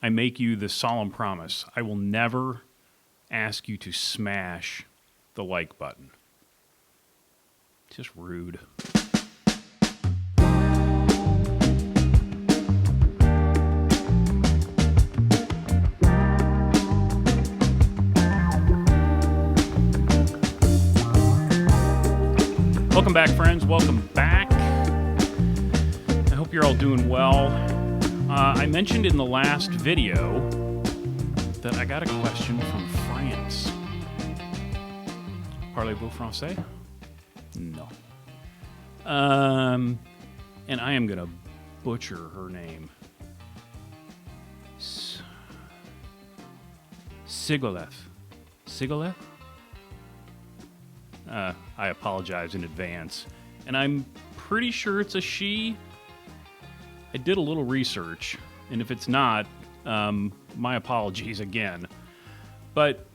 I make you the solemn promise. I will never ask you to smash the like button. It's just rude. Welcome back, friends. Welcome back. I hope you're all doing well. I mentioned in the last video that I got a question from France. Parlez-vous français? No. And I am going to butcher her name. Sigolev. Sigolev? I apologize in advance. And I'm pretty sure it's a she. I did a little research, and if it's not, my apologies again. But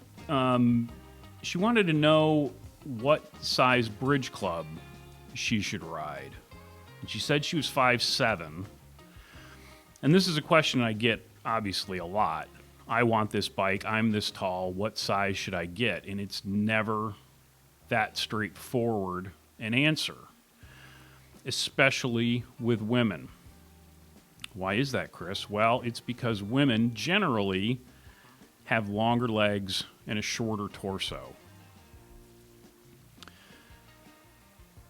she wanted to know what size bridge club she should ride. And she said she was 5'7". And this is a question I get, obviously, a lot. I want this bike. I'm this tall. What size should I get? And it's never that straightforward an answer, especially with women. Why is that, Chris? Well, it's because women generally have longer legs and a shorter torso.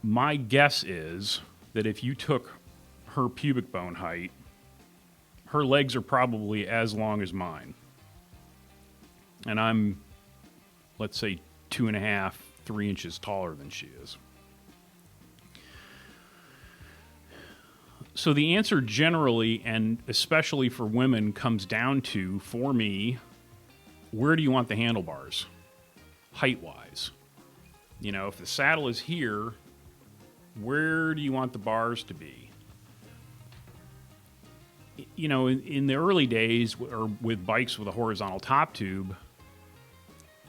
My guess is that if you took her pubic bone height, her legs are probably as long as mine. And I'm, let's say, 2.5, 3 inches taller than she is. So the answer generally, and especially for women, comes down to, for me, where do you want the handlebars, height-wise? You know, if the saddle is here, where do you want the bars to be? You know, in the early days, or with bikes with a horizontal top tube,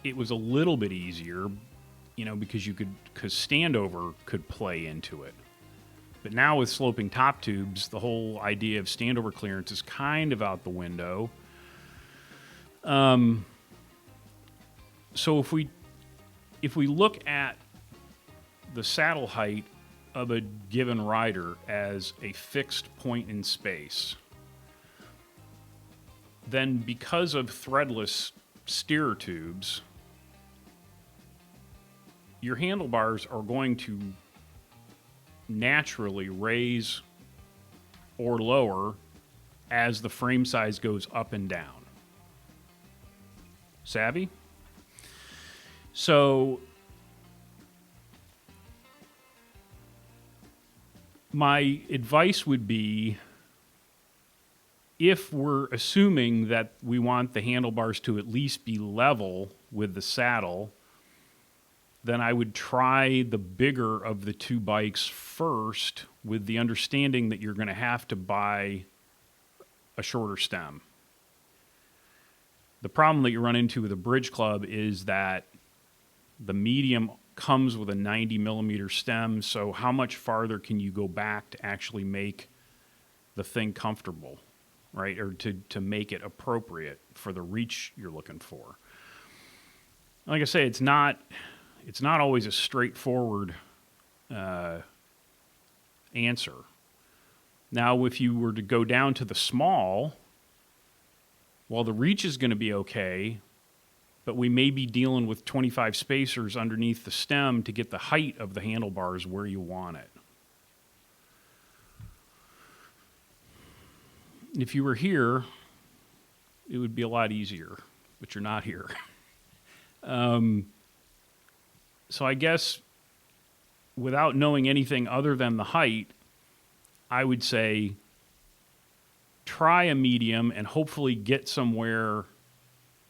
it was a little bit easier, you know, because standover could play into it. But now with sloping top tubes, the whole idea of standover clearance is kind of out the window. So if we look at the saddle height of a given rider as a fixed point in space, then because of threadless steerer tubes, your handlebars are going to naturally raise or lower as the frame size goes up and down. Savvy? So my advice would be, if we're assuming that we want the handlebars to at least be level with the saddle, then I would try the bigger of the two bikes first, with the understanding that you're going to have to buy a shorter stem. The problem that you run into with a bridge club is that the medium comes with a 90 millimeter stem, so how much farther can you go back to actually make the thing comfortable, right? Or to make it appropriate for the reach you're looking for. Like I say, it's not always a straightforward answer. Now, if you were to go down to the small, well, the reach is going to be okay, but we may be dealing with 25 spacers underneath the stem to get the height of the handlebars where you want it. If you were here, it would be a lot easier, but you're not here. So I guess without knowing anything other than the height, I would say try a medium and hopefully get somewhere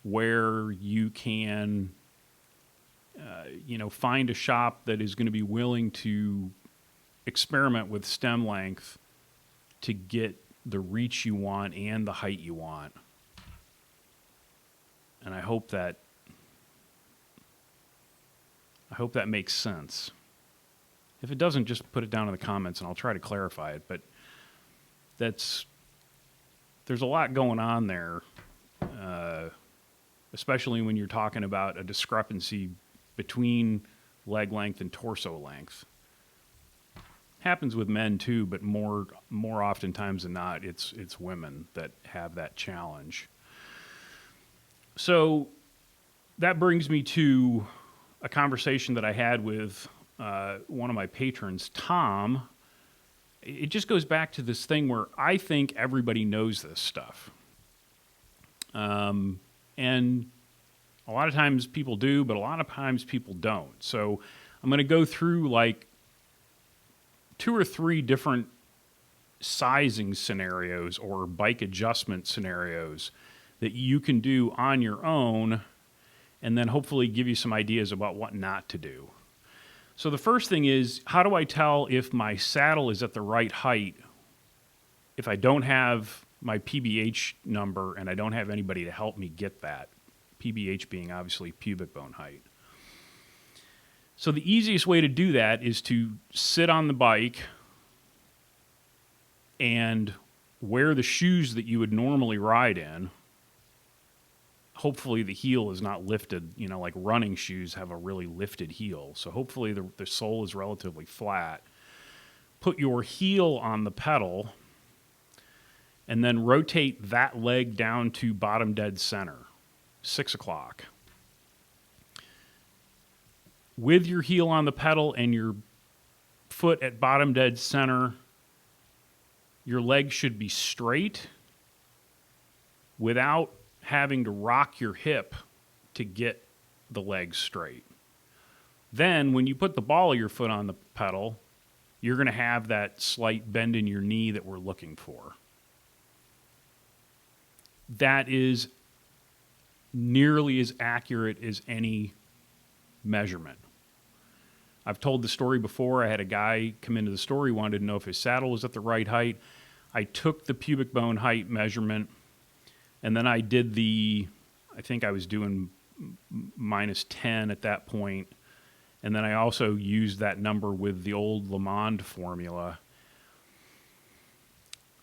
where you can, find a shop that is going to be willing to experiment with stem length to get the reach you want and the height you want. And I hope that makes sense. If it doesn't, just put it down in the comments and I'll try to clarify it. But that's there's a lot going on there, especially when you're talking about a discrepancy between leg length and torso length. Happens with men too, but more oftentimes than not, it's women that have that challenge. So that brings me to a conversation that I had with one of my patrons, Tom. It just goes back to this thing where I think everybody knows this stuff. And a lot of times people do, but a lot of times people don't. So I'm going to go through like 2 or 3 different sizing scenarios or bike adjustment scenarios that you can do on your own, and then hopefully give you some ideas about what not to do. So the first thing is, how do I tell if my saddle is at the right height if I don't have my PBH number and I don't have anybody to help me get that? PBH being obviously pubic bone height. So the easiest way to do that is to sit on the bike and wear the shoes that you would normally ride in. Hopefully the heel is not lifted, like running shoes have a really lifted heel. So hopefully the sole is relatively flat. Put your heel on the pedal and then rotate that leg down to bottom dead center, 6 o'clock. With your heel on the pedal and your foot at bottom dead center, your leg should be straight without having to rock your hip to get the leg straight. Then when you put the ball of your foot on the pedal, you're going to have that slight bend in your knee that we're looking for. That is nearly as accurate as any measurement. I've told the story before. I had a guy come into the store. He wanted to know if his saddle was at the right height. I took the pubic bone height measurement, and then I did I think I was doing -10 at that point, and then I also used that number with the old Lamond formula.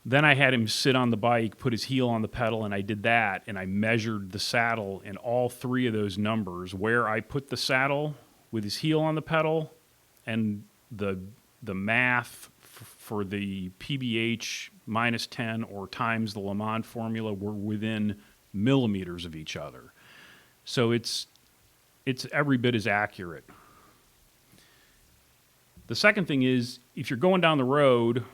Then I had him sit on the bike, put his heel on the pedal, and I did that, and I measured the saddle in all 3 of those numbers, where I put the saddle with his heel on the pedal, and the math for the PBH -10 or times the Lamond formula were within millimeters of each other. So it's every bit as accurate. The second thing is, if you're going down the road,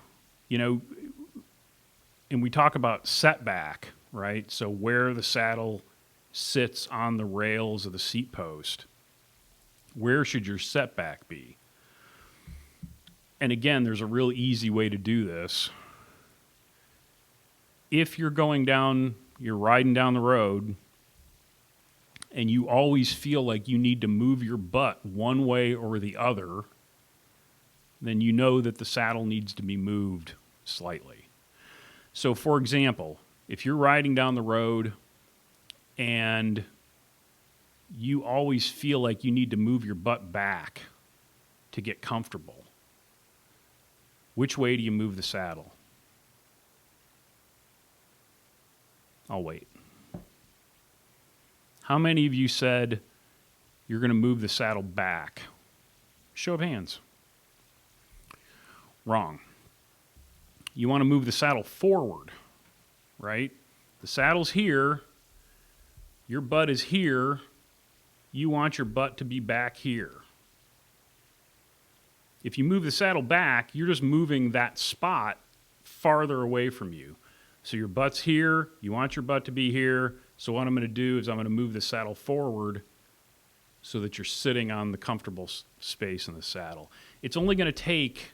and we talk about setback, right? So where the saddle sits on the rails of the seat post, where should your setback be? And again, there's a real easy way to do this. If you're riding down the road, and you always feel like you need to move your butt one way or the other, then you know that the saddle needs to be moved slightly. So for example, if you're riding down the road and you always feel like you need to move your butt back to get comfortable, which way do you move the saddle? I'll wait. How many of you said you're going to move the saddle back? Show of hands. Wrong. You want to move the saddle forward, right? The saddle's here. Your butt is here. You want your butt to be back here. If you move the saddle back, you're just moving that spot farther away from you. So your butt's here. You want your butt to be here. So what I'm going to do is I'm going to move the saddle forward so that you're sitting on the comfortable space in the saddle. It's only going to take,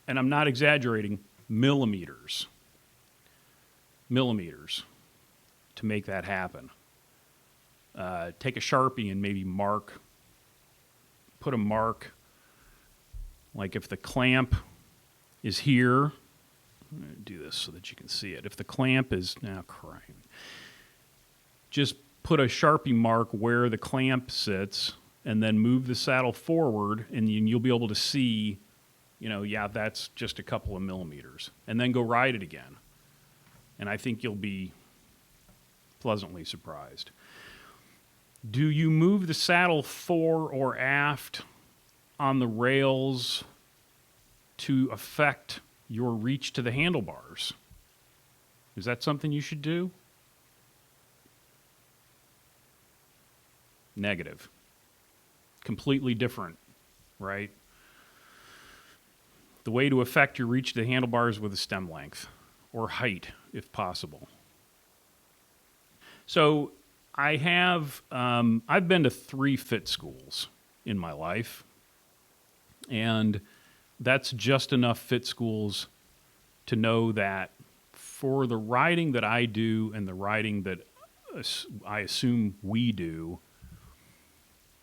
and I'm not exaggerating, millimeters to make that happen. Take a Sharpie and maybe put a mark. Like if the clamp is here, I'm going to do this so that you can see it. If the clamp is, now crying, just put a Sharpie mark where the clamp sits and then move the saddle forward, and you'll be able to see, that's just a couple of millimeters. And then go ride it again. and I think you'll be pleasantly surprised. Do you move the saddle fore or aft on the rails to affect your reach to the handlebars? Is that something you should do? Negative. Completely different, right? The way to affect your reach to the handlebars with a stem length or height, if possible. So I've been to 3 fit schools in my life, and that's just enough fit schools to know that for the riding that I do and the riding that I assume we do,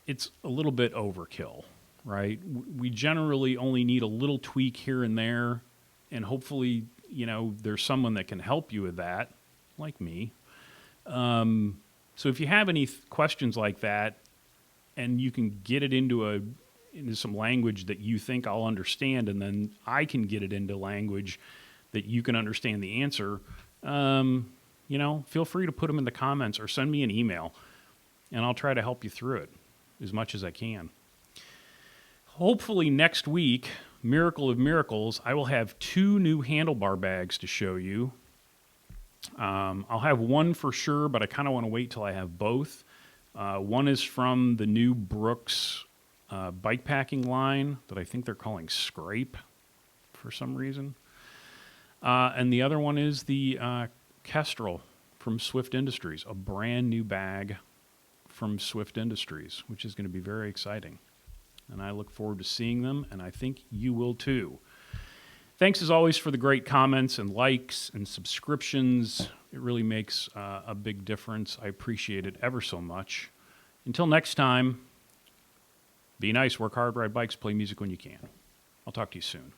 it's a little bit overkill, right? We generally only need a little tweak here and there, and hopefully, there's someone that can help you with that, like me. So if you have any questions like that, and you can get it into some language that you think I'll understand, and then I can get it into language that you can understand the answer, feel free to put them in the comments or send me an email, and I'll try to help you through it as much as I can. Hopefully next week, miracle of miracles, I will have 2 new handlebar bags to show you. I'll have one for sure, but I kind of want to wait till I have both. One is from the new Brooks bike packing line that I think they're calling Scrape for some reason. And the other one is the Kestrel from Swift Industries, a brand new bag from Swift Industries, which is going to be very exciting. And I look forward to seeing them, and I think you will too. Thanks as always for the great comments and likes and subscriptions. It really makes a big difference. I appreciate it ever so much. Until next time, be nice, work hard, ride bikes, play music when you can. I'll talk to you soon.